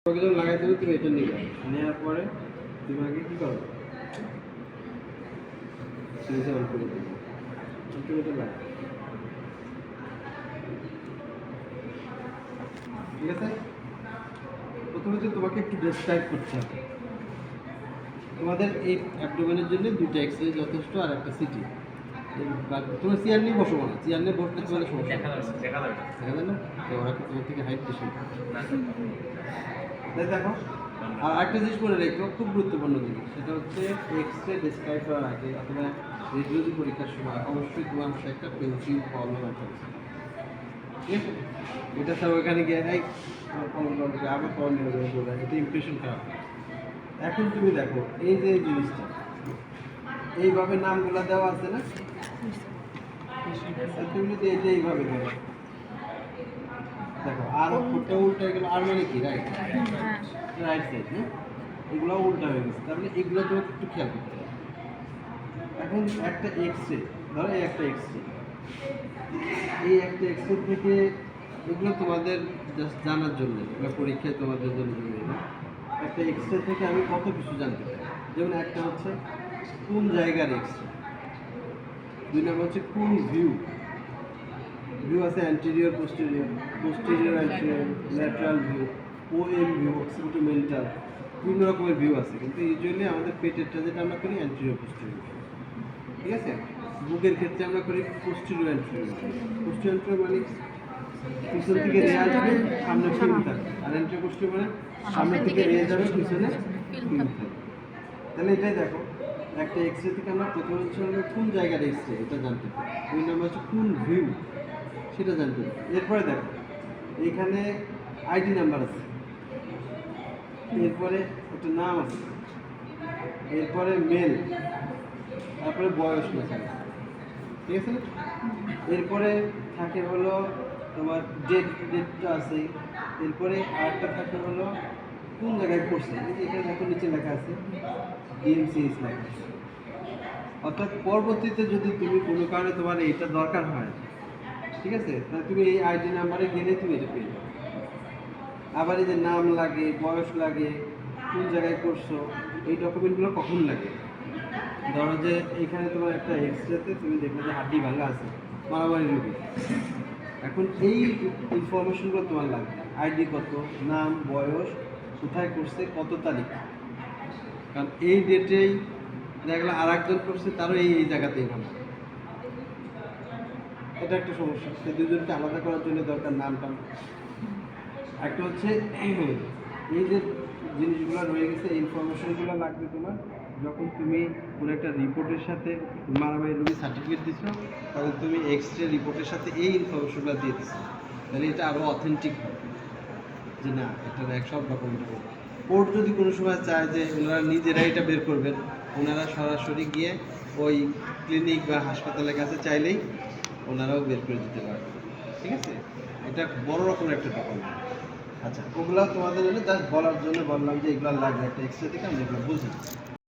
যখন লাগাই দেবে তুমি এটা নিবে, নেওয়ার পরে তুমি আগে কী করো, সুইচে অন করে দেবে, তুমি এটা লাগাও। ঠিক আছে, প্রথমে তো তোমাকে একটু ডেসক্রাইব করতে হবে। তোমাদের এই অ্যাবডোমেনের জন্য দুটো এক্সরে যথেষ্ট, আর একটা সিটি। তোমার চেয়ার নিয়ে বসবো না, চেয়ার নিয়ে বসলে তোমাদের সমস্যা দেখা যায় না, তো ওরা তোমার থেকে হাইট বেশি। দেখো, আর একটা জিনিস মনে রেখো, খুব গুরুত্বপূর্ণ জিনিস, সেটা হচ্ছে এক্সরে ডেসক্রাইব করার আগে অথবা রেডিওলজি পরীক্ষার সময় অবশ্যই তোমার সাথে একটা পেন্সিল কলম রাখা উচিত। ঠিক আছে, এটা স্যার ওইখানে গিয়ে আবার কলম নিয়ে যাবে, এটা ইমপ্রেশন খারাপ। এখন তুমি দেখো এই যে জিনিসটা এইভাবে নামগুলো দেওয়া আছে না, তুমি যদি এটা এইভাবে করো, দেখো আর ফুটটা উল্টা গেলো, আর মানে কি রাইট রাইট সাইড, হ্যাঁ এগুলো উল্টা হয়ে গেছে, তাহলে এগুলো তো একটু খেয়াল করতে হবে। এখন একটা এক্সরে, ধরো এই একটা এক্সরে, এই একটা এক্সরে থেকে এগুলো তোমাদের জাস্ট জানার জন্য, এগুলো পরীক্ষায় তোমাদের জন্য না, একটা এক্সরে থেকে আমি কত কিছু জানতে পারি। যেমন একটা হচ্ছে কোন জায়গার এক্সরে, দুই নম্বর হচ্ছে কোন ভিউ, ভিউ আছে anterior posterior, posterior anterior, lateral view, OM view, occipitomental, বিভিন্ন রকমের ভিউ আছে, কিন্তু ইউজুয়ালি আমাদের পেটেরটা যেটা আমরা করি অ্যান্টেরিয়র পোস্টেরিয়র। ঠিক আছে, বুকের ক্ষেত্রে আমরা করি পোস্টেরিয়র অ্যান্টেরিয়র। পোস্টেরিয়র অ্যান্টেরিয়র মানে পিছন থেকে রে আসবে, সামনে ফিল্ম থাকবে, আর অ্যান্টেরিয়র পোস্টেরিয়র মানে সামনে থেকে রে যাবে, পিছনে ফিল্ম থাকবে। তাহলে এটাই দেখো, একটা এক্সরে থেকে আমরা প্রথম হচ্ছে কোন জায়গার এক্সরে এটা জানতে পারি, দুই নম্বর হচ্ছে কোন ভিউ সেটা জানতে পারি। এরপরে দেখো এখানে আইডি নাম্বার আছে, এরপরে একটা নাম আছে, এরপরে মেল, তারপরে বয়স লেখা আছে। ঠিক আছে, এরপরে থাকে হলো তোমার ডেটটা আছে, এরপরে আরেকটা থাকে হলো কোন জায়গায় পড়ছে, এখানে দেখো নিচে লেখা আছে ডিএমসিএস লেখা আছে। অর্থাৎ পরবর্তীতে যদি তুমি কোনো কারণে তোমার এইটা দরকার হয়, ঠিক আছে, তাহলে তুমি এই আইডি নাম্বারে গেলে তুমি এটা পেয়ে যাবে। আবার এই যে নাম লাগে, বয়স লাগে, কোন জায়গায় করছো, এই ডকুমেন্টগুলো কখন লাগে। ধরো যে এখানে তোমার একটা এক্সরেতে তুমি দেখবে যে হাড্ডি ভাঙা আছে, মারামারি রোগী, এখন এই ইনফরমেশনগুলো তোমার লাগবে, আইডি কত, নাম, বয়স, কোথায় করছে, কত তারিখ, কারণ এই ডেটেই দেখলে আর একজন করছে, তারও এই এই জায়গাতেই ভালো। এটা একটা সমস্যা, সে দুজনকে আলাদা করার জন্য দরকার নামটা। একটা হচ্ছে এই যে জিনিসগুলো রয়ে গেছে, এই ইনফরমেশনগুলো লাগবে তোমার যখন তুমি কোনো একটা রিপোর্টের সাথে মারামারি রোগী সার্টিফিকেট দিচ্ছ, তখন তুমি এক্সরে রিপোর্টের সাথে এই ইনফরমেশনগুলো দিয়ে দিচ্ছ, তাহলে এটা আরও অথেন্টিক হবে যে না এটা এক সব ডকুমেন্ট হবে। কোর্ট যদি কোনো সময় চায় যে ওনারা নিজেরাই এটা বের করবেন, ওনারা সরাসরি গিয়ে ওই ক্লিনিক বা হাসপাতালের কাছে চাইলেই ওনারাও বের করে দিতে পারবে। ঠিক আছে, এটা বড় রকমের একটা ডকুমেন্ট। আচ্ছা, ওগুলো তোমাদের জন্য জাস্ট বলার জন্য বললাম যে এগুলো লাগবে, একটা এক্সরে থেকে আমরা এগুলো বুঝি।